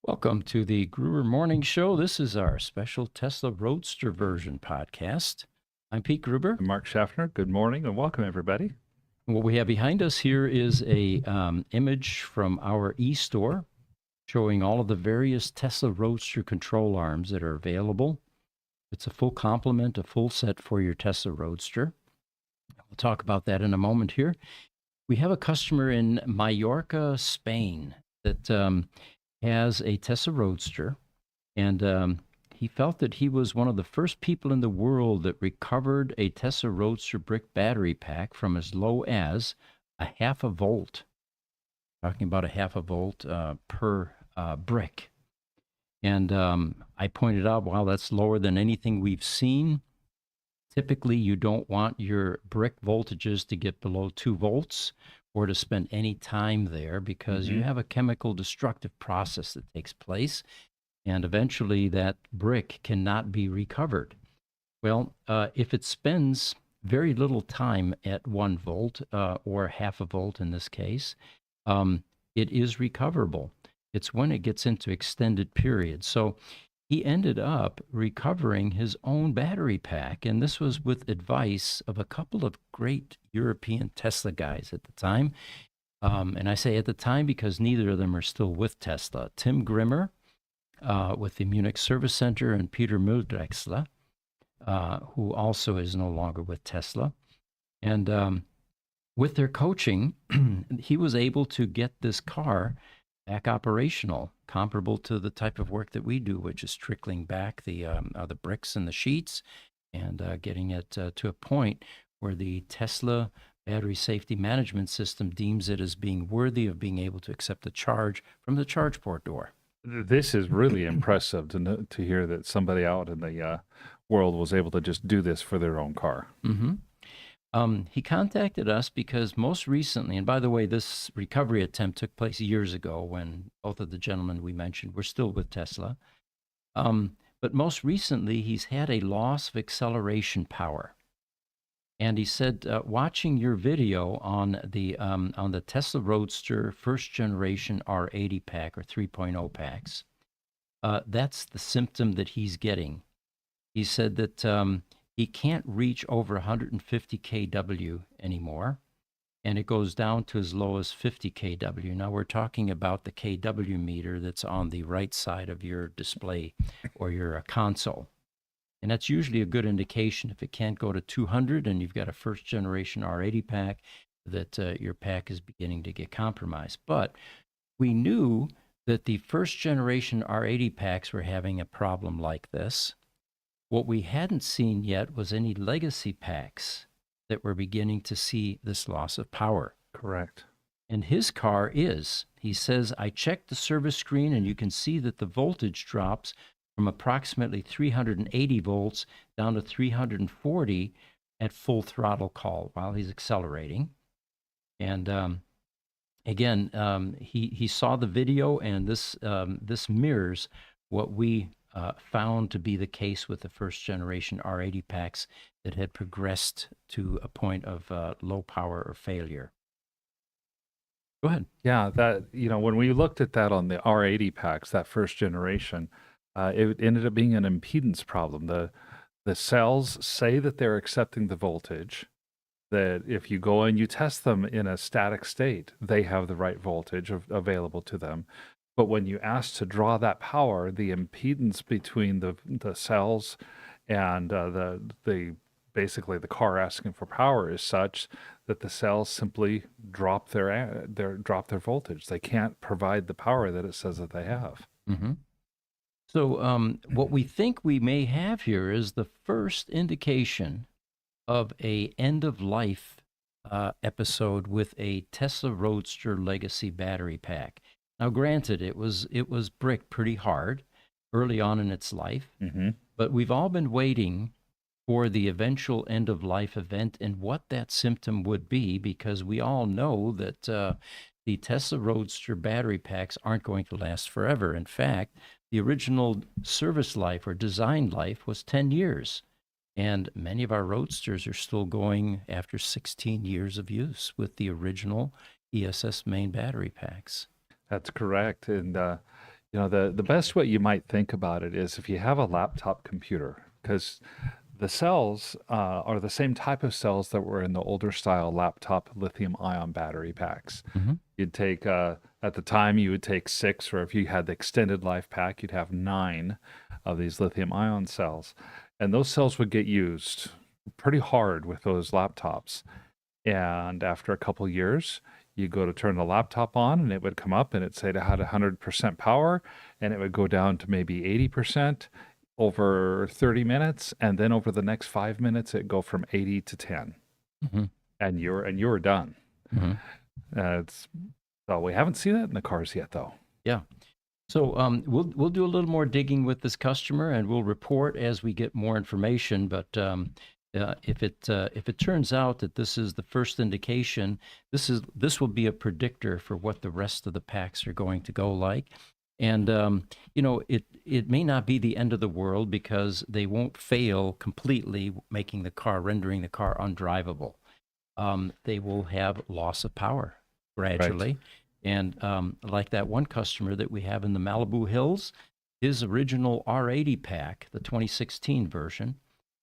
Welcome to the Gruber Morning Show. This is our special Tesla Roadster version podcast. I'm Pete Gruber. I'm Mark Schaffner. Good morning and welcome, everybody. What we have behind us here is a image from our e-store showing all of the various Tesla Roadster control arms that are available. It's a full complement, a full set for your Tesla Roadster. We'll talk about that in a moment here. We have a customer in Mallorca, Spain, that has a Tesla Roadster, and he felt that he was one of the first people in the world that recovered a Tesla Roadster brick battery pack from as low as a half a volt. Talking about a half a volt per brick. And I pointed out, wow, that's lower than anything we've seen. Typically, you don't want your brick voltages to get below 2 volts or to spend any time there because you have a chemical destructive process that takes place, and eventually that brick cannot be recovered. Well, if it spends very little time at 1 volt or half a volt in this case, it is recoverable. It's when it gets into extended periods. So he ended up recovering his own battery pack, and this was with advice of a couple of great European Tesla guys at the time. And I say at the time because neither of them are still with Tesla. Tim Grimmer with the Munich Service Center, and Peter Müldrexler, who also is no longer with Tesla. And with their coaching, he was able to get this car back operational, comparable to the type of work that we do, which is trickling back the bricks and the sheets and getting it to a point where the Tesla battery safety management system deems it as being worthy of being able to accept a charge from the charge port door. This is really impressive to hear that somebody out in the world was able to just do this for their own car. He contacted us because most recently, and by the way, this recovery attempt took place years ago when both of the gentlemen we mentioned were still with Tesla. But most recently, he's had a loss of acceleration power. And he said, watching your video on the Tesla Roadster first generation R80 pack or 3.0 packs, that's the symptom that he's getting. He said that he can't reach over 150 kW anymore, and it goes down to as low as 50 kW. Now we're talking about the kW meter that's on the right side of your display or your console. And that's usually a good indication if it can't go to 200 and you've got a first generation R80 pack, that your pack is beginning to get compromised. But we knew that the first generation R80 packs were having a problem like this. What we hadn't seen yet was any legacy packs that were beginning to see this loss of power. Correct. And his car is. He says, I checked the service screen and you can see that the voltage drops from approximately 380 volts down to 340 at full throttle call while he's accelerating. And again, he saw the video, and this mirrors what we found to be the case with the first generation R80 packs that had progressed to a point of low power or failure. Go ahead. Yeah, when we looked at that on the R80 packs, that first generation, it ended up being an impedance problem. The cells say that they're accepting the voltage, that if you go and you test them in a static state, they have the right voltage available to them. But when you ask to draw that power, the impedance between the cells and basically the car asking for power is such that the cells simply drop their voltage. They can't provide the power that it says that they have. So what we think we may have here is the first indication of a end of life episode with a Tesla Roadster legacy battery pack. Now, granted, it was bricked pretty hard early on in its life, but we've all been waiting for the eventual end of life event and what that symptom would be, because we all know that the Tesla Roadster battery packs aren't going to last forever. In fact, the original service life or design life was 10 years. And many of our Roadsters are still going after 16 years of use with the original ESS main battery packs. That's correct. And The best way you might think about it is if you have a laptop computer, because the cells are the same type of cells that were in the older style laptop lithium ion battery packs. Mm-hmm. You'd take, at the time, you would take 6, or if you had the extended life pack, you'd have 9 of these lithium ion cells. And those cells would get used pretty hard with those laptops. And after a couple years, you go to turn the laptop on and it would come up and it'd say it had 100% power, and it would go down to maybe 80% over 30 minutes. And then over the next 5 minutes, it'd go from 80 to 10. Mm-hmm. And you're done. Mm-hmm. So we haven't seen that in the cars yet, though. Yeah. So we'll do a little more digging with this customer, and we'll report as we get more information. But if it turns out that this is the first indication, this will be a predictor for what the rest of the packs are going to go like. And it may not be the end of the world because they won't fail completely, rendering the car undrivable. They will have loss of power gradually. Right. And like that one customer that we have in the Malibu Hills, his original R80 pack, the 2016 version,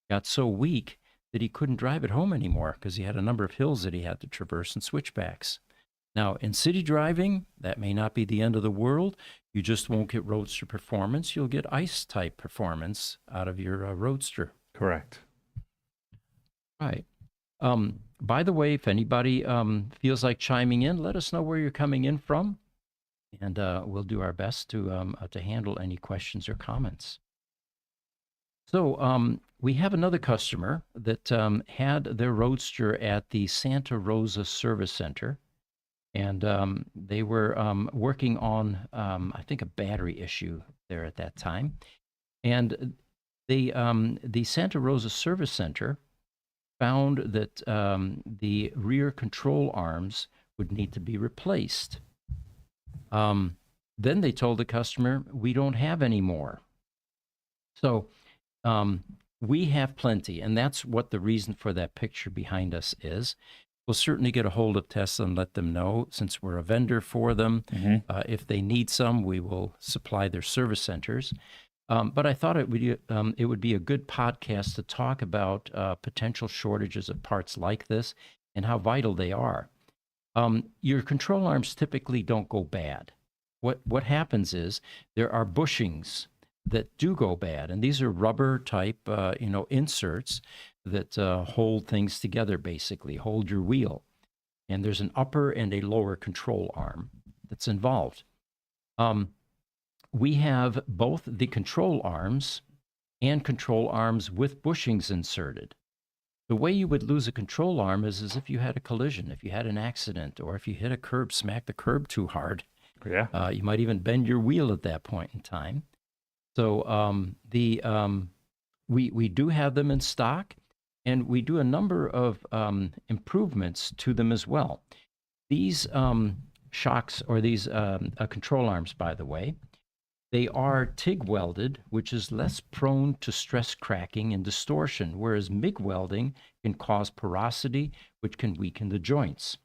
got so weak that he couldn't drive it home anymore because he had a number of hills that he had to traverse and switchbacks. Now, in city driving, that may not be the end of the world. You just won't get Roadster performance. You'll get ICE-type performance out of your Roadster. Correct. Right. By the way, if anybody feels like chiming in, let us know where you're coming in from, and we'll do our best to handle any questions or comments. So we have another customer that had their Roadster at the Santa Rosa Service Center, and they were working on, I think, a battery issue there at that time. And the Santa Rosa Service Center found that the rear control arms would need to be replaced. Then they told the customer, we don't have any more. So we have plenty, and that's what the reason for that picture behind us is. We'll certainly get a hold of Tesla and let them know, since we're a vendor for them. Mm-hmm. If they need some, we will supply their service centers. But I thought it would be a good podcast to talk about potential shortages of parts like this and how vital they are. Your control arms typically don't go bad. What happens is there are bushings that do go bad, and these are rubber type inserts that hold things together, basically hold your wheel. And there's an upper and a lower control arm that's involved. We have both the control arms and control arms with bushings inserted. The way you would lose a control arm is as if you had a collision, if you had an accident, or if you hit a curb, smack the curb too hard. Yeah. You might even bend your wheel at that point in time. So we do have them in stock, and we do a number of improvements to them as well. These shocks, or these control arms, by the way, they are TIG welded, which is less prone to stress cracking and distortion, whereas MIG welding can cause porosity, which can weaken the joints.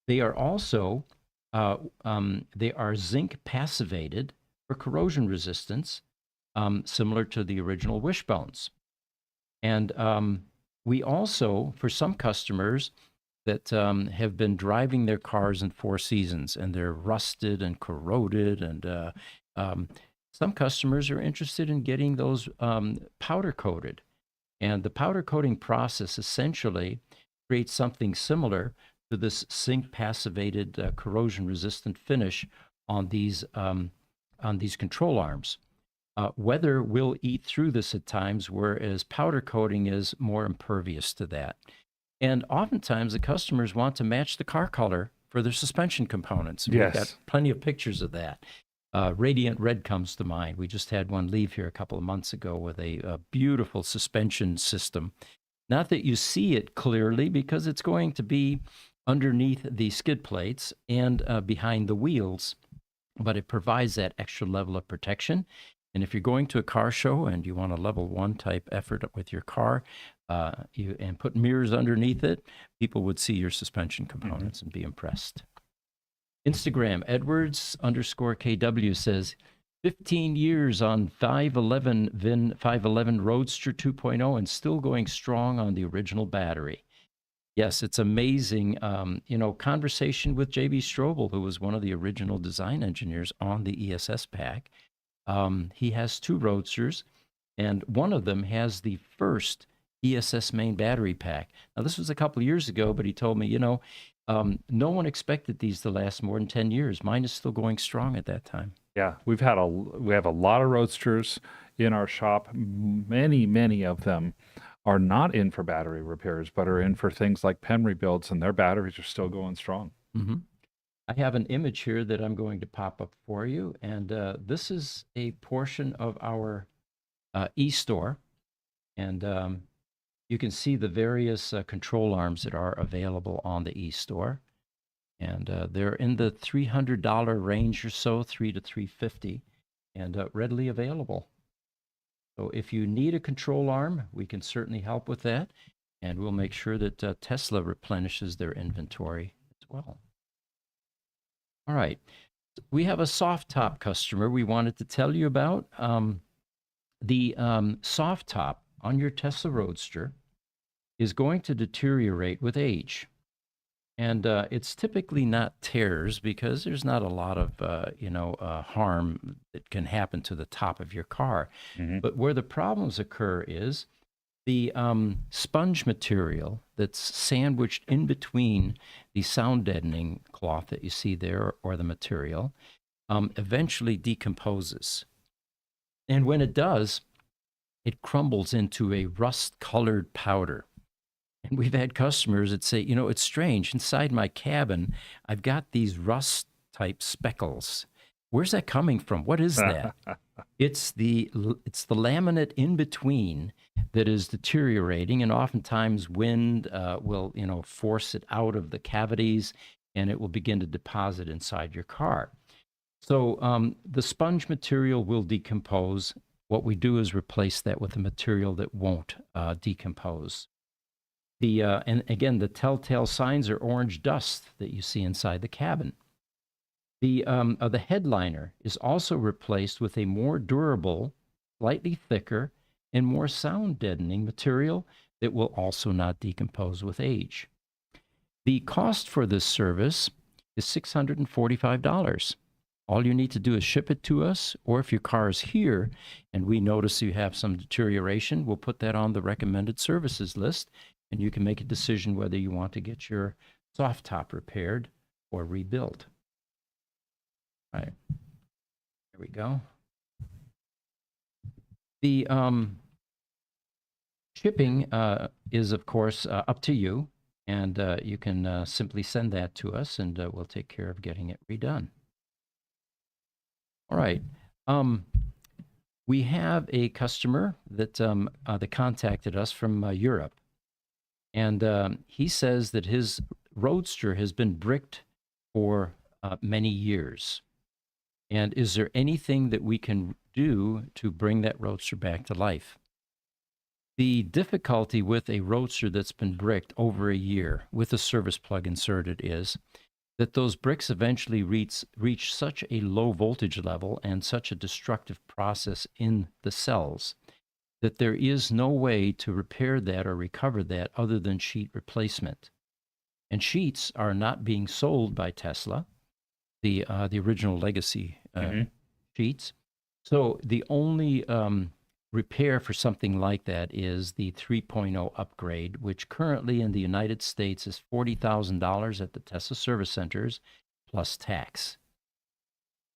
They are also they are zinc passivated for corrosion resistance, similar to the original wishbones. And we also, for some customers that have been driving their cars in 4 seasons and they're rusted and corroded, and some customers are interested in getting those powder coated. And the powder coating process essentially creates something similar to this zinc passivated corrosion resistant finish on these control arms. Weather will eat through this at times, whereas powder coating is more impervious to that. And oftentimes the customers want to match the car color for their suspension components. Yes. We've got plenty of pictures of that. Radiant red comes to mind. We just had one leave here a couple of months ago with a beautiful suspension system. Not that you see it clearly, because it's going to be underneath the skid plates and behind the wheels, but it provides that extra level of protection. And if you're going to a car show and you want a level 1 type effort with your car, and put mirrors underneath it, people would see your suspension components and be impressed. Instagram, Edwards_KW says, 15 years on 511 VIN 511 Roadster 2.0 and still going strong on the original battery. Yes, it's amazing. Conversation with J.B. Strobel, who was one of the original design engineers on the ESS pack. He has 2 Roadsters, and one of them has the first ESS main battery pack. Now, this was a couple of years ago, but he told me, no one expected these to last more than 10 years. Mine is still going strong at that time. Yeah, we have a lot of Roadsters in our shop. Many of them are not in for battery repairs, but are in for things like pen rebuilds, and their batteries are still going strong. Mm-hmm. I have an image here that I'm going to pop up for you, and this is a portion of our e-store, and you can see the various control arms that are available on the e-store, and they're in the $300 range or so, $300 to $350, and readily available. So if you need a control arm, we can certainly help with that, and we'll make sure that Tesla replenishes their inventory as well. All right, we have a soft top customer we wanted to tell you about. The soft top on your Tesla Roadster is going to deteriorate with age. And it's typically not tears because there's not a lot of, harm that can happen to the top of your car. Mm-hmm. But where the problems occur is the sponge material that's sandwiched in between the sound deadening cloth that you see there or the material eventually decomposes. And when it does, it crumbles into a rust-colored powder. And we've had customers that say, it's strange. Inside my cabin, I've got these rust-type speckles. Where's that coming from? What is that? It's the laminate in between that is deteriorating, and oftentimes wind will, force it out of the cavities, and it will begin to deposit inside your car. So the sponge material will decompose. What we do is replace that with a material that won't decompose. And again, the telltale signs are orange dust that you see inside the cabin. The headliner is also replaced with a more durable, slightly thicker, and more sound deadening material that will also not decompose with age. The cost for this service is $645. All you need to do is ship it to us, or if your car is here and we notice you have some deterioration, we'll put that on the recommended services list, and you can make a decision whether you want to get your soft top repaired or rebuilt. All right, there we go. The shipping is, of course, up to you, and you can simply send that to us, and we'll take care of getting it redone. All right. We have a customer that contacted us from Europe. And he says that his Roadster has been bricked for many years. And is there anything that we can do to bring that Roadster back to life? The difficulty with a Roadster that's been bricked over a year with a service plug inserted is that those bricks eventually reach such a low voltage level and such a destructive process in the cells that there is no way to repair that or recover that other than sheet replacement. And sheets are not being sold by Tesla, the original legacy sheets. So the only repair for something like that is the 3.0 upgrade, which currently in the United States is $40,000 at the Tesla service centers plus tax.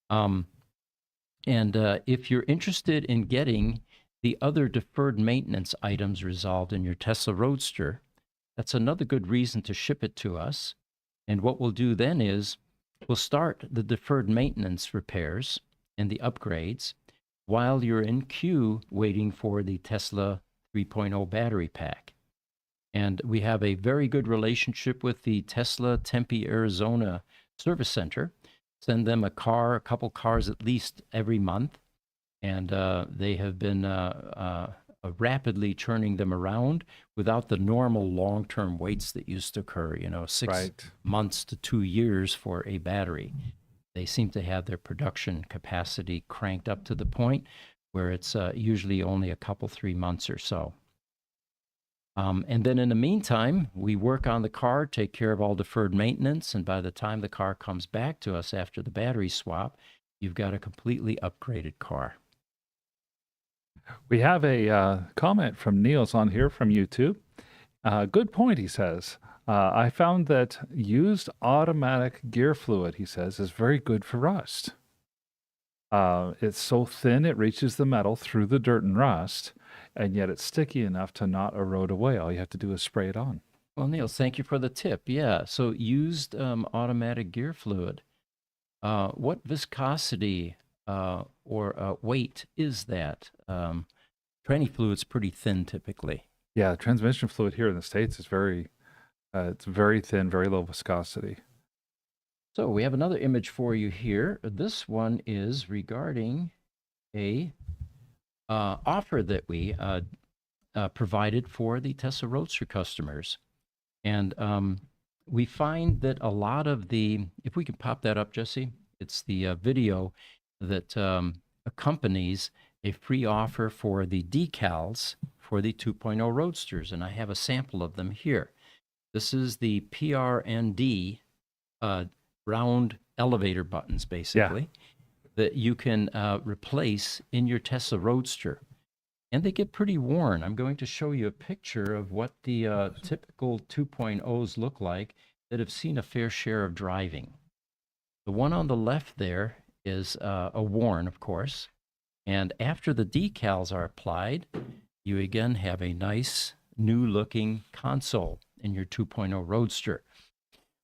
And if you're interested in getting the other deferred maintenance items resolved in your Tesla Roadster, that's another good reason to ship it to us. And what we'll do then is we'll start the deferred maintenance repairs and the upgrades while you're in queue waiting for the Tesla 3.0 battery pack. And we have a very good relationship with the Tesla Tempe, Arizona service center. Send them a couple cars at least every month. And they have been rapidly turning them around without the normal long-term waits that used to occur, 6 Right. months to 2 years for a battery. They seem to have their production capacity cranked up to the point where it's usually only a couple, 3 months or so. And then in the meantime, we work on the car, take care of all deferred maintenance, and by the time the car comes back to us after the battery swap, you've got a completely upgraded car. We have a comment from Niels on here from YouTube. Good point, he says. I found that used automatic gear fluid, he says, is very good for rust. It's so thin it reaches the metal through the dirt and rust, and yet it's sticky enough to not erode away. All you have to do is spray it on. Well, Niels, thank you for the tip. Yeah, so used automatic gear fluid. What viscosity or weight is that? Tranny fluid's pretty thin typically. Yeah, transmission fluid here in the States is it's very thin, very low viscosity. So we have another image for you here. This one is regarding a offer that we provided for the Tesla Roadster customers. And we find that a lot of if we can pop that up, Jesse, it's the video that accompanies a free offer for the decals for the 2.0 Roadsters. And I have a sample of them here. This is the PRND round elevator buttons, basically, that you can replace in your Tesla Roadster. And they get pretty worn. I'm going to show you a picture of what the typical 2.0s look like that have seen a fair share of driving. The one on the left there is a worn, of course. And after the decals are applied, you again have a nice new-looking console in your 2.0 Roadster.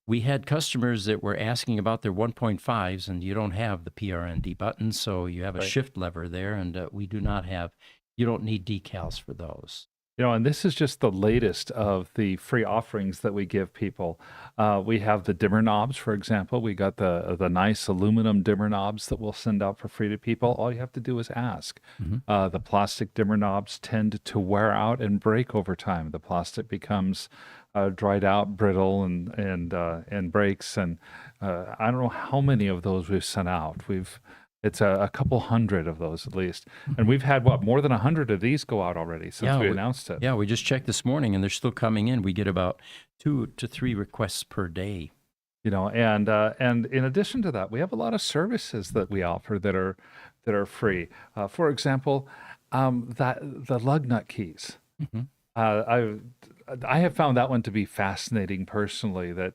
We had customers that were asking about their 1.5s, and you don't have the PRND button, so you have a shift lever there, and we do not have. You don't need decals for those. And this is just the latest of the free offerings that we give people. We have the dimmer knobs, for example. We got the nice aluminum dimmer knobs that we'll send out for free to people. All you have to do is ask. The plastic dimmer knobs tend to wear out and break over time. The plastic becomes dried out, brittle, and breaks. And I don't know how many of those we've sent out. It's a couple hundred of those at least. And we've had, more than 100 of these go out already since we announced it. Yeah, we just checked this morning, and they're still coming in. We get about 2 to 3 requests per day. And in addition to that, we have a lot of services that we offer that are free. For example, the lug nut keys. I have found that one to be fascinating personally. That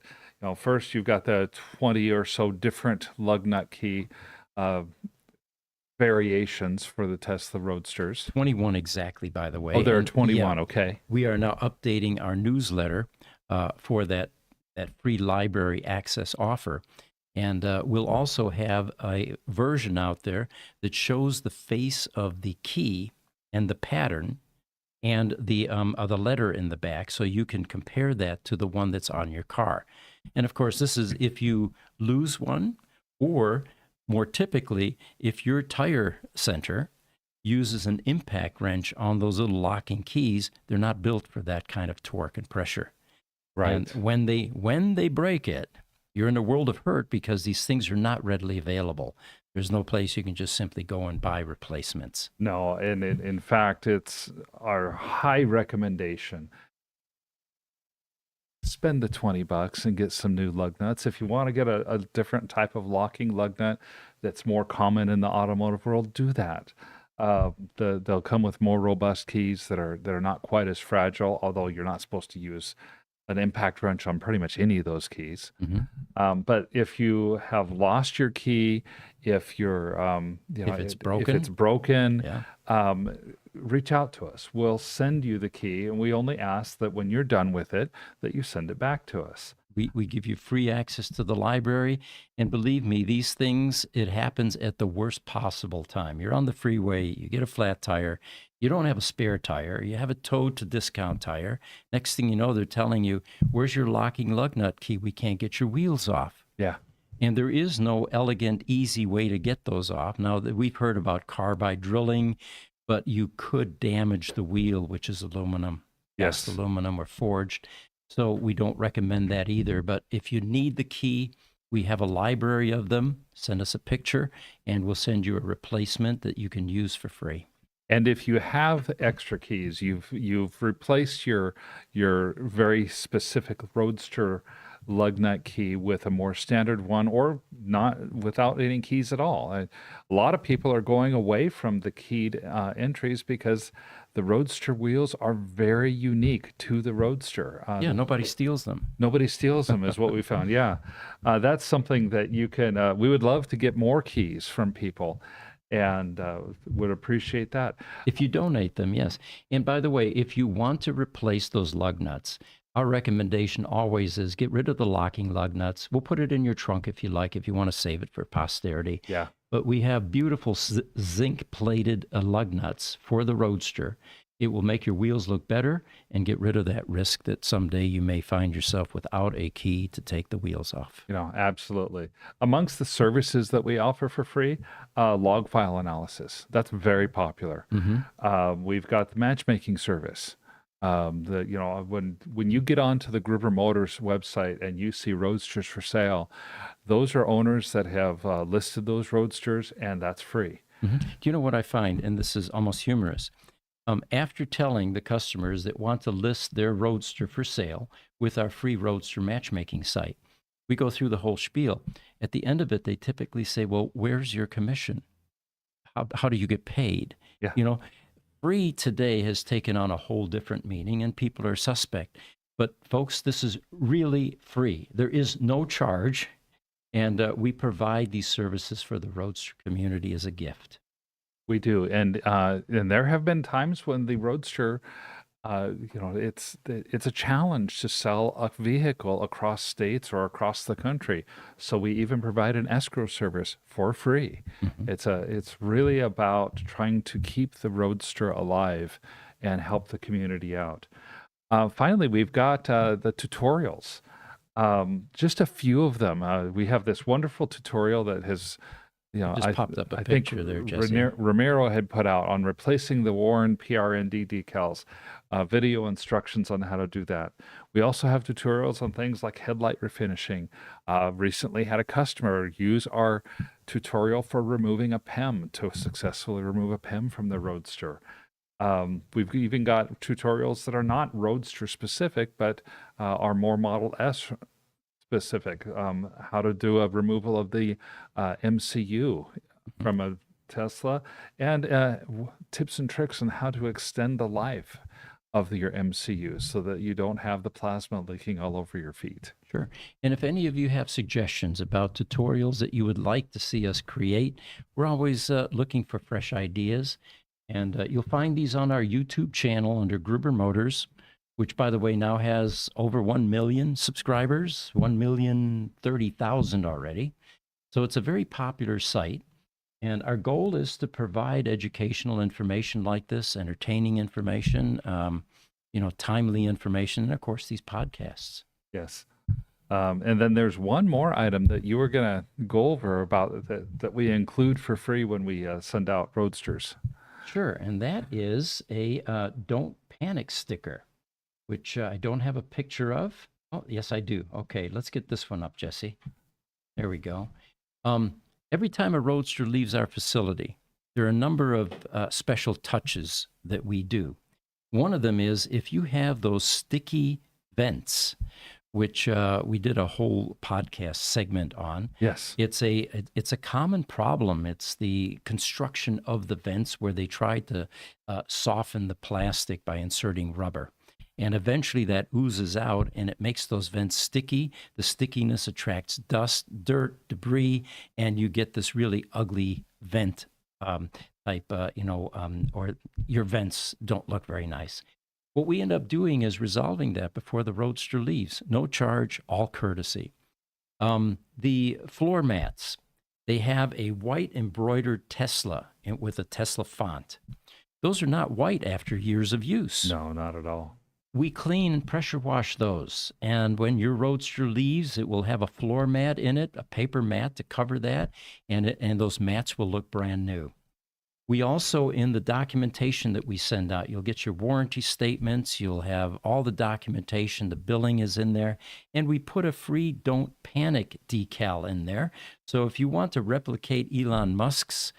first you've got the 20 or so different lug nut key variations for the Tesla Roadsters. 21 exactly, by the way. Oh, there are 21. Okay. We are now updating our newsletter for that free library access offer. And we'll also have a version out there that shows the face of the key and the pattern and the letter in the back, so you can compare that to the one that's on your car. And of course, this is if you lose one, or more typically, if your tire center uses an impact wrench on those little locking keys, they're not built for that kind of torque and pressure. Right. And when they break it, you're in a world of hurt because these things are not readily available. There's no place you can just simply go and buy replacements. No, and in fact, it's our high recommendation. Spend the $20 and get some new lug nuts. If you want to get a different type of locking lug nut that's more common in the automotive world, do that. They'll come with more robust keys that are not quite as fragile, although you're not supposed to use an impact wrench on pretty much any of those keys. But if you have lost your key, if you're if it's broken, reach out to us. We'll send you the key, and we only ask that when you're done with it, that you send it back to us. We give you free access to the library, and believe me, these things, it happens at the worst possible time. You're on the freeway, you get a flat tire, you don't have a spare tire, you have it towed to Discount Tire. Next thing you know, they're telling you, where's your locking lug nut key? We can't get your wheels off. Yeah. And there is no elegant, easy way to get those off. Now, that we've heard about carbide drilling, but you could damage the wheel, which is aluminum, cast Yes. aluminum or forged. So we don't recommend that either. But if you need the key, we have a library of them. Send us a picture, and we'll send you a replacement that you can use for free. And if you have extra keys, you've replaced your very specific Roadster lug nut key with a more standard one, or not without any keys at all. A lot of people are going away from the keyed entries because the Roadster wheels are very unique to the Roadster. Yeah, nobody steals them. Nobody steals them, is what we found. Yeah, that's something that you can. We would love to get more keys from people, and would appreciate that. If you donate them, yes. And by the way, if you want to replace those lug nuts, our recommendation always is get rid of the locking lug nuts. We'll put it in your trunk if you like, if you want to save it for posterity. Yeah. But we have beautiful zinc plated lug nuts for the Roadster. It will make your wheels look better and get rid of that risk that someday you may find yourself without a key to take the wheels off. Absolutely. Amongst the services that we offer for free, log file analysis. That's very popular. We've got the matchmaking service. When you get onto the Gruber Motors website and you see Roadsters for sale, those are owners that have listed those Roadsters, and that's free. Do you know what I find? And this is almost humorous. After telling the customers that want to list their Roadster for sale with our free Roadster matchmaking site, we go through the whole spiel. At the end of it, they typically say, well, where's your commission? How do you get paid? Yeah. You know, free today has taken on a whole different meaning, and people are suspect. But folks, this is really free. There is no charge, and we provide these services for the Roadster community as a gift. We do, and there have been times when the Roadster, it's a challenge to sell a vehicle across states or across the country. So we even provide an escrow service for free. It's really about trying to keep the Roadster alive and help the community out. Finally, we've got the tutorials. Just a few of them. We have this wonderful tutorial that has. Just popped up a I picture think there, Jesse. Ramiro had put out on replacing the worn PRND decals, video instructions on how to do that. We also have tutorials on things like headlight refinishing. Recently had a customer use our tutorial for removing a PEM to successfully remove a PEM from the Roadster. We've even got tutorials that are not Roadster specific, but are more Model S specific, how to do a removal of the MCU from a Tesla, and tips and tricks on how to extend the life of your MCU so that you don't have the plasma leaking all over your feet. Sure. And if any of you have suggestions about tutorials that you would like to see us create, we're always looking for fresh ideas. And you'll find these on our YouTube channel under Gruber Motors, which, by the way, now has over 1 million subscribers, 1,030,000 already. So it's a very popular site. And our goal is to provide educational information like this, entertaining information, timely information, and, of course, these podcasts. Yes. And then there's one more item that you were going to go over about that we include for free when we send out Roadsters. Sure. And that is a Don't Panic sticker, which I don't have a picture of. Oh, yes, I do. Okay, let's get this one up, Jesse. There we go. Every time a Roadster leaves our facility, there are a number of special touches that we do. One of them is if you have those sticky vents, which we did a whole podcast segment on. Yes. It's a common problem. It's the construction of the vents where they try to soften the plastic by inserting rubber. And eventually that oozes out and it makes those vents sticky. The stickiness attracts dust, dirt, debris, and you get this really ugly vent type, or your vents don't look very nice. What we end up doing is resolving that before the Roadster leaves. No charge, all courtesy. The floor mats, they have a white embroidered Tesla with a Tesla font. Those are not white after years of use. No, not at all. We clean and pressure wash those. And when your Roadster leaves, it will have a floor mat in it, a paper mat to cover that, and those mats will look brand new. We also, in the documentation that we send out, you'll get your warranty statements, you'll have all the documentation, the billing is in there, and we put a free Don't Panic decal in there. So if you want to replicate Elon Musk's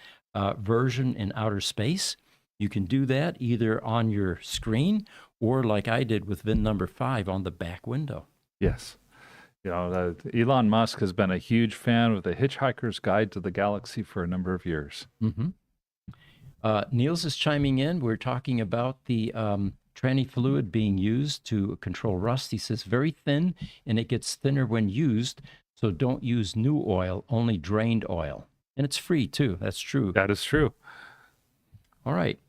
version in outer space, you can do that either on your screen or like I did with VIN number 5 on the back window. Yes. Elon Musk has been a huge fan of the Hitchhiker's Guide to the Galaxy for a number of years. Mm-hmm. Niels is chiming in. We're talking about the tranny fluid being used to control rust. He says very thin, and it gets thinner when used, so don't use new oil, only drained oil. And it's free, too. That's true. That is true. All right.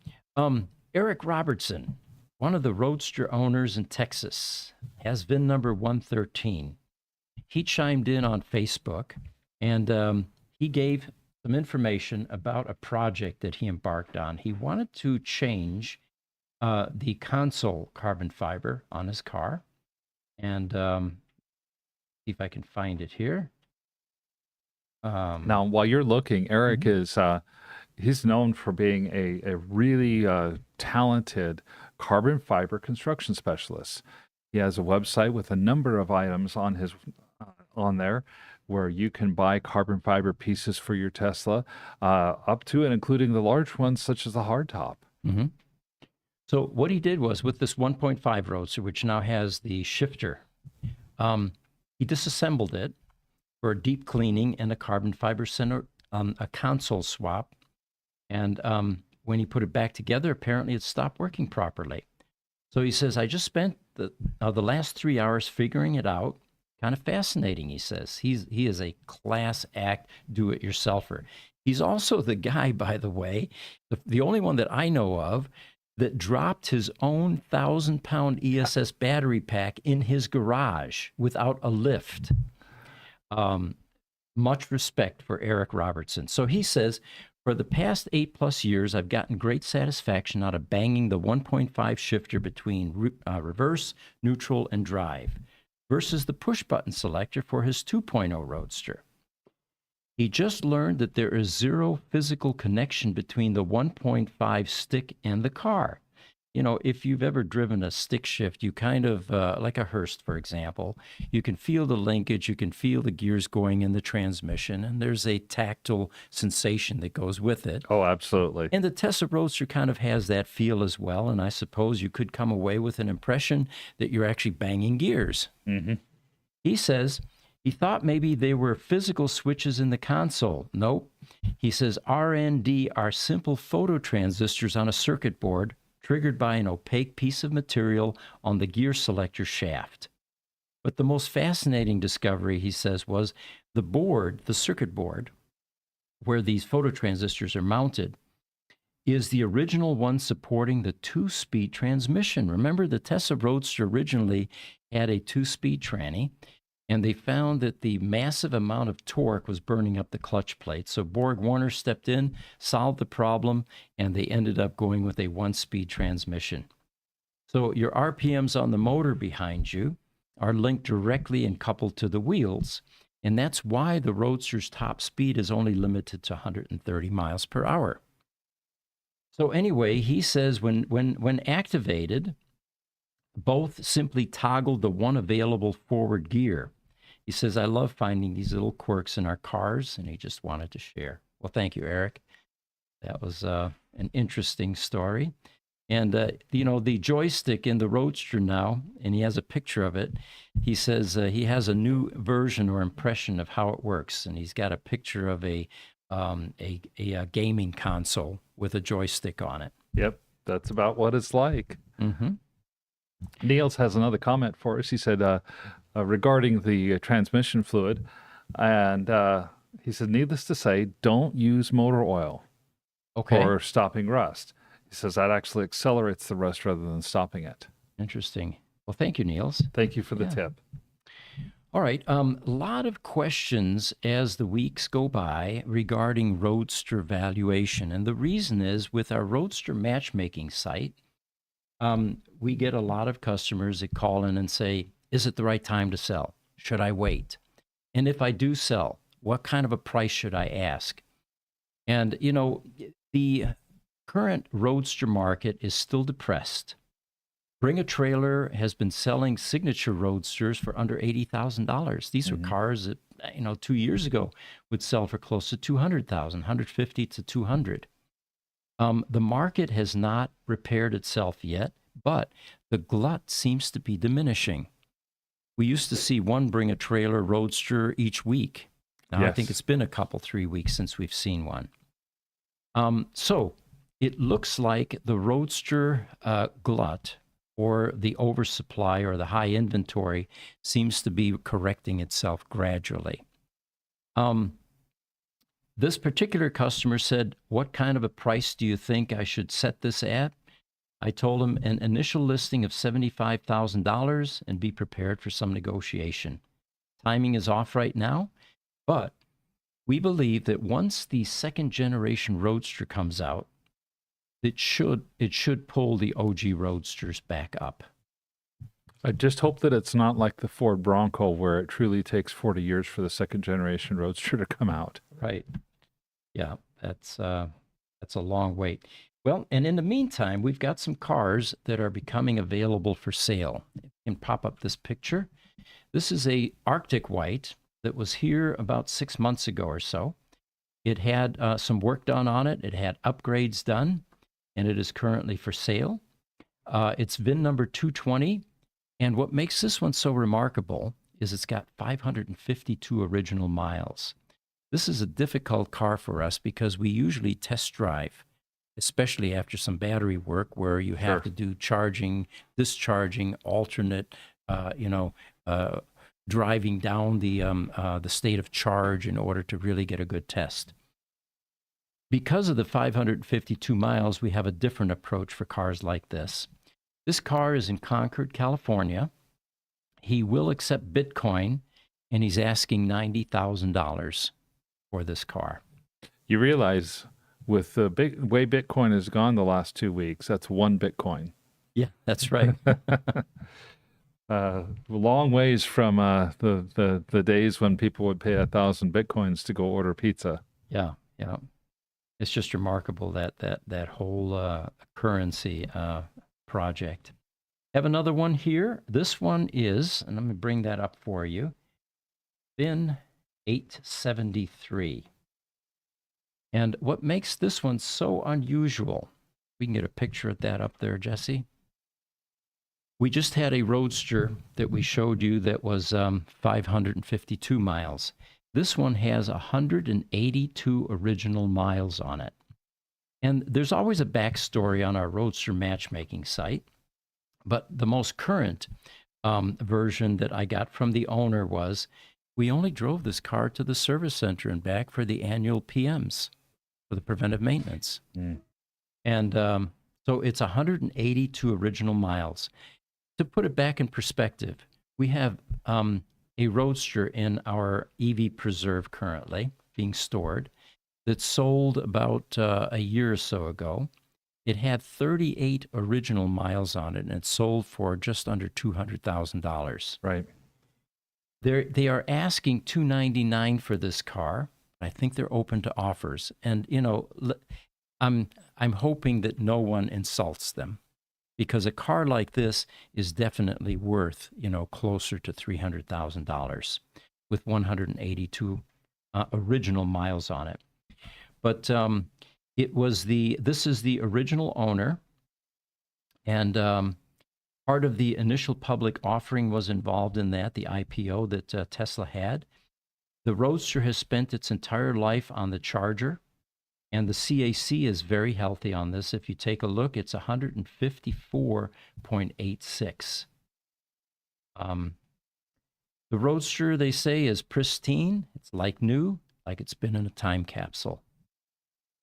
Eric Robertson, one of the Roadster owners in Texas, has VIN number 113. He chimed in on Facebook, and he gave some information about a project that he embarked on. He wanted to change the console carbon fiber on his car. And see if I can find it here. Now, while you're looking, Eric is he's known for being a really talented carbon fiber construction specialist. He has a website with a number of items on his on there where you can buy carbon fiber pieces for your Tesla, up to and including the large ones such as the hardtop. Mm-hmm. So what he did was with this 1.5 Roadster, which now has the shifter, he disassembled it for a deep cleaning and a carbon fiber center, a console swap. And when he put it back together, apparently it stopped working properly. So he says, I just spent the last 3 hours figuring it out. Kind of fascinating, he says. He is a class act do-it-yourselfer. He's also the guy, by the way, the only one that I know of that dropped his own 1,000-pound ESS battery pack in his garage without a lift. Much respect for Eric Robertson. So he says, for the past 8+ years, I've gotten great satisfaction out of banging the 1.5 shifter between reverse, neutral, and drive versus the push-button selector for his 2.0 Roadster. He just learned that there is zero physical connection between the 1.5 stick and the car. You know, if you've ever driven a stick shift, you kind of, like a Hurst, for example, you can feel the linkage, you can feel the gears going in the transmission, and there's a tactile sensation that goes with it. Oh, absolutely. And the Tesla Roadster kind of has that feel as well, and I suppose you could come away with an impression that you're actually banging gears. Mm-hmm. He says he thought maybe they were physical switches in the console. Nope. He says RND are simple photo transistors on a circuit board triggered by an opaque piece of material on the gear selector shaft. But the most fascinating discovery, he says, was the board, the circuit board, where these phototransistors are mounted, is the original one supporting the 2-speed transmission. Remember, the Tesla Roadster originally had a 2-speed tranny, and they found that the massive amount of torque was burning up the clutch plate. So Borg Warner stepped in, solved the problem, and they ended up going with a 1-speed transmission. So your RPMs on the motor behind you are linked directly and coupled to the wheels, and that's why the Roadster's top speed is only limited to 130 miles per hour. So anyway, he says when activated, both simply toggled the one available forward gear. He says, I love finding these little quirks in our cars, and he just wanted to share. Well, thank you, Eric. That was an interesting story. And, you know, the joystick in the Roadster now, and he has a picture of it, he says he has a new version or impression of how it works, and he's got a picture of a gaming console with a joystick on it. Yep, that's about what it's like. Mm-hmm. Niels has another comment for us. He said, regarding the transmission fluid, and he said, needless to say, don't use motor oil for stopping rust. He says that actually accelerates the rust rather than stopping it. Interesting. Well, thank you, Niels. Thank you for the tip. All right. A lot of questions as the weeks go by regarding Roadster valuation. And the reason is with our Roadster matchmaking site, we get a lot of customers that call in and say, is it the right time to sell? Should I wait? And if I do sell, what kind of a price should I ask? And, you know, the current Roadster market is still depressed. Bring a Trailer has been selling signature Roadsters for under $80,000. These were cars that 2 years ago would sell for close to 200,000, 150 to 200. The market has not repaired itself yet, but the glut seems to be diminishing. We used to see one Bring a Trailer Roadster each week. Now I think it's been a couple, 3 weeks since we've seen one. So it looks like the Roadster glut, or the oversupply or the high inventory, seems to be correcting itself gradually. This particular customer said, "What kind of a price do you think I should set this at?" I told him an initial listing of $75,000 and be prepared for some negotiation. Timing is off right now, but we believe that once the second generation Roadster comes out, it should pull the OG Roadsters back up. I just hope that it's not like the Ford Bronco, where it truly takes 40 years for the second generation Roadster to come out. Right. Yeah, that's a long wait. Well, and in the meantime, we've got some cars that are becoming available for sale. You can pop up this picture. This is a Arctic White that was here about 6 months ago or so. It had some work done on it. It had upgrades done, and it is currently for sale. It's VIN number 220. And what makes this one so remarkable is it's got 552 original miles. This is a difficult car for us because we usually test drive, especially after some battery work where you have to do charging, discharging, alternate, driving down the state of charge in order to really get a good test. Because of the 552 miles, we have a different approach for cars like this. This car is in Concord, California. He will accept Bitcoin, and he's asking $90,000 for this car. You realize with the way Bitcoin has gone the last 2 weeks, that's one Bitcoin. Yeah, that's right. Long ways from the days when people would pay 1,000 Bitcoins to go order pizza. Yeah. It's just remarkable that whole currency project. Have another one here. This one is, and let me bring that up for you, VIN 873. And what makes this one so unusual, we can get a picture of that up there, Jesse. We just had a Roadster that we showed you that was 552 miles. This one has 182 original miles on it. And there's always a backstory on our Roadster matchmaking site. But the most current version that I got from the owner was, we only drove this car to the service center and back for the annual PMs, for the preventive maintenance. And so it's 182 original miles. To put it back in perspective, we have a Roadster in our EV Preserve currently being stored that sold about a year or so ago. It had 38 original miles on it, and it sold for just under $200,000. Right. They are asking $299 for this car. I think they're open to offers, and I'm hoping that no one insults them, because a car like this is definitely worth closer to $300,000 with 182 original miles on it. But this is the original owner, and part of the initial public offering was involved in that, the IPO that Tesla had. The Roadster has spent its entire life on the Charger, and the CAC is very healthy on this. If you take a look, it's 154.86. The Roadster, they say, is pristine. It's like new, like it's been in a time capsule.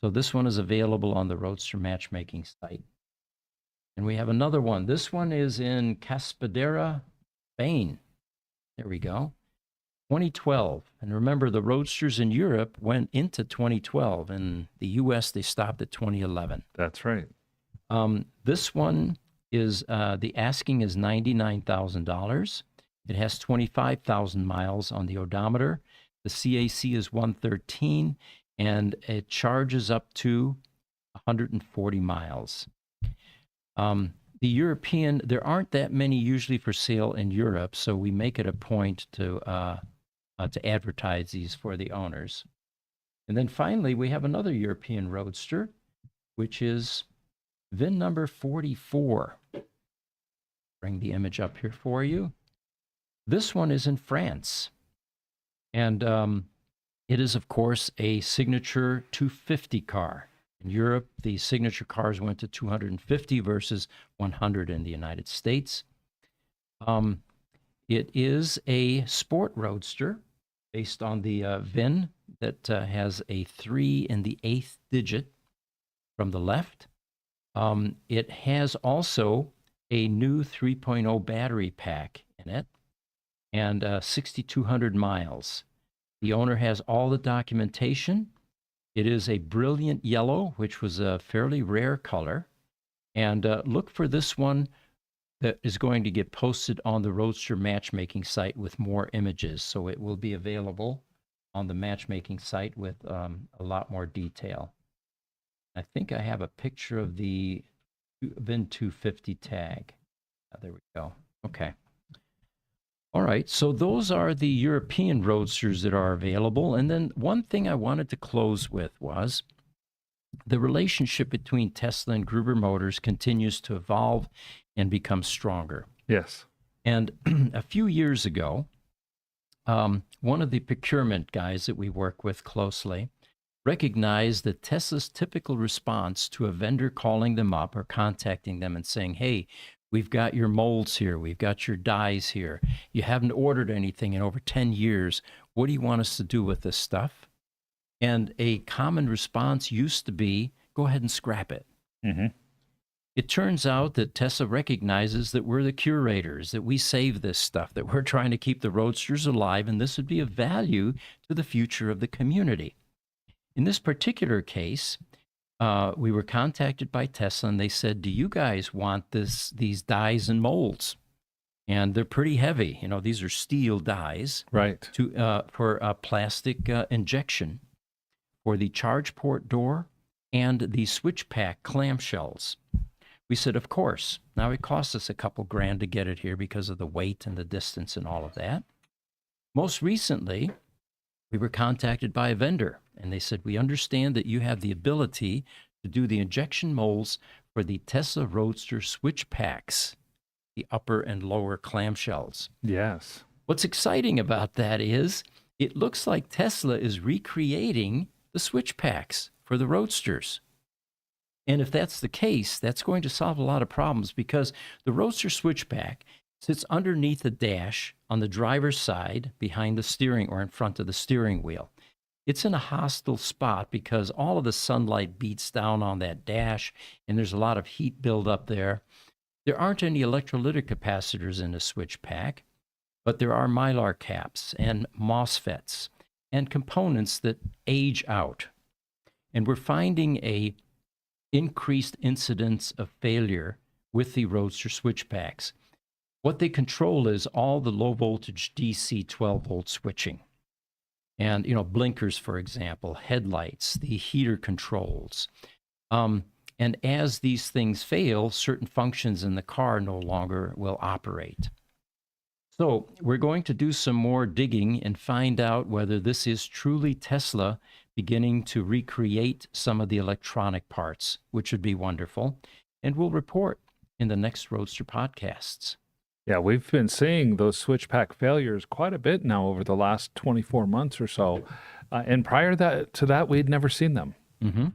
So this one is available on the Roadster matchmaking site. And we have another one. This one is in Caspadera, Spain. There we go. 2012. And remember, the Roadsters in Europe went into 2012. In the U.S., they stopped at 2011. That's right. This one is, the asking is $99,000. It has 25,000 miles on the odometer. The CAC is 113. And it charges up to 140 miles. The European, there aren't that many usually for sale in Europe, so we make it a point to advertise these for the owners. And then finally, we have another European Roadster, which is VIN number 44. Bring the image up here for you. This one is in France. And it is, of course, a signature 250 car. In Europe, the signature cars went to 250 versus 100 in the United States. It is a sport roadster based on the VIN that has a 3 in the 8th digit from the left. It has also a new 3.0 battery pack in it and 6,200 miles. The owner has all the documentation. It is a brilliant yellow, which was a fairly rare color. And look for this one that is going to get posted on the Roadster matchmaking site with more images. So it will be available on the matchmaking site with a lot more detail. I think I have a picture of the VIN 250 tag. There we go. Okay. All right. So those are the European Roadsters that are available. And then one thing I wanted to close with was the relationship between Tesla and Gruber Motors continues to evolve and become stronger. Yes. And a few years ago, one of the procurement guys that we work with closely recognized that Tesla's typical response to a vendor calling them up or contacting them and saying, hey, we've got your molds here, we've got your dies here, you haven't ordered anything in over 10 years, what do you want us to do with this stuff? And a common response used to be, go ahead and scrap it. Mm-hmm. It turns out that Tesla recognizes that we're the curators, that we save this stuff, that we're trying to keep the Roadsters alive, and this would be of value to the future of the community. In this particular case, we were contacted by Tesla, and they said, do you guys want these dies and molds? And they're pretty heavy. You know, these are steel dies, right, for a plastic injection for the charge port door and the switch pack clamshells. We said, of course. Now, it costs us a couple grand to get it here because of the weight and the distance and all of that. Most recently, we were contacted by a vendor, and they said, we understand that you have the ability to do the injection molds for the Tesla Roadster switch packs, the upper and lower clamshells. Yes. What's exciting about that is it looks like Tesla is recreating the switch packs for the Roadsters. And if that's the case, that's going to solve a lot of problems because the Roadster switch pack sits underneath the dash on the driver's side behind the steering or in front of the steering wheel. It's in a hostile spot because all of the sunlight beats down on that dash and there's a lot of heat buildup there. There aren't any electrolytic capacitors in the switch pack, but there are Mylar caps and MOSFETs and components that age out. And we're finding a increased incidence of failure with the Roadster switch packs. What they control is all the low voltage DC 12 volt switching. And, you know, blinkers, for example, headlights, the heater controls. And as these things fail, certain functions in the car no longer will operate. So we're going to do some more digging and find out whether this is truly Tesla beginning to recreate some of the electronic parts, which would be wonderful. And we'll report in the next Roadster podcasts. Yeah, we've been seeing those switch pack failures quite a bit now over the last 24 months or so. And prior to that, we'd never seen them. Mm-hmm.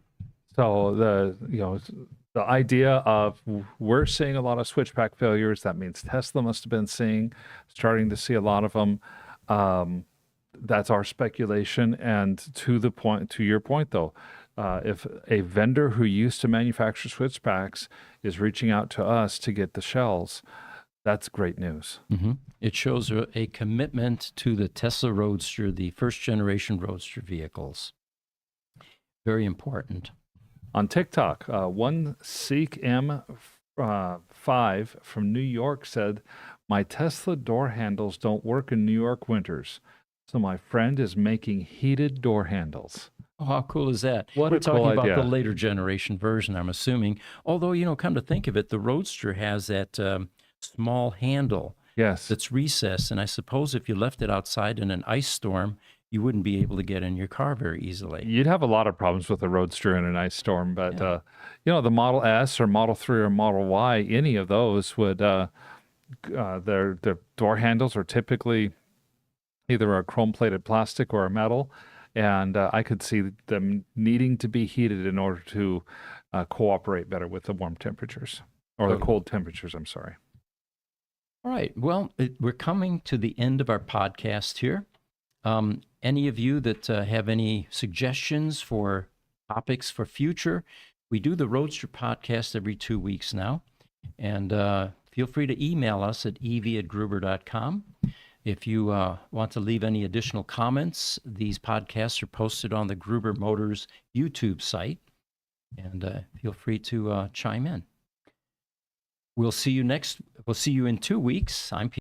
So the idea of we're seeing a lot of switch pack failures, that means Tesla must have been starting to see a lot of them. That's our speculation. And to your point though, if a vendor who used to manufacture switch packs is reaching out to us to get the shells, that's great news. Mm-hmm. It shows a commitment to the Tesla Roadster, the first generation Roadster vehicles. Very important. On TikTok, one Seek M5 from New York said, my Tesla door handles don't work in New York winters, so my friend is making heated door handles. Oh, how cool is that? What We're a cool talking about the idea. later generation version, I'm assuming. Although, come to think of it, the Roadster has that small handle Yes. that's recessed. And I suppose if you left it outside in an ice storm, you wouldn't be able to get in your car very easily. You'd have a lot of problems with a Roadster in an ice storm, but Yeah. the Model S or Model 3 or Model Y, any of those would their door handles are typically either a chrome-plated plastic or a metal, and I could see them needing to be heated in order to cooperate better with the warm temperatures or the Totally. cold temperatures. I'm sorry. All right. Well, we're coming to the end of our podcast here. Any of you that have any suggestions for topics for future, we do the Roadster podcast every 2 weeks now. And feel free to email us at ev@gruber.com. If you want to leave any additional comments, these podcasts are posted on the Gruber Motors YouTube site. And feel free to chime in. We'll see you in 2 weeks. I'm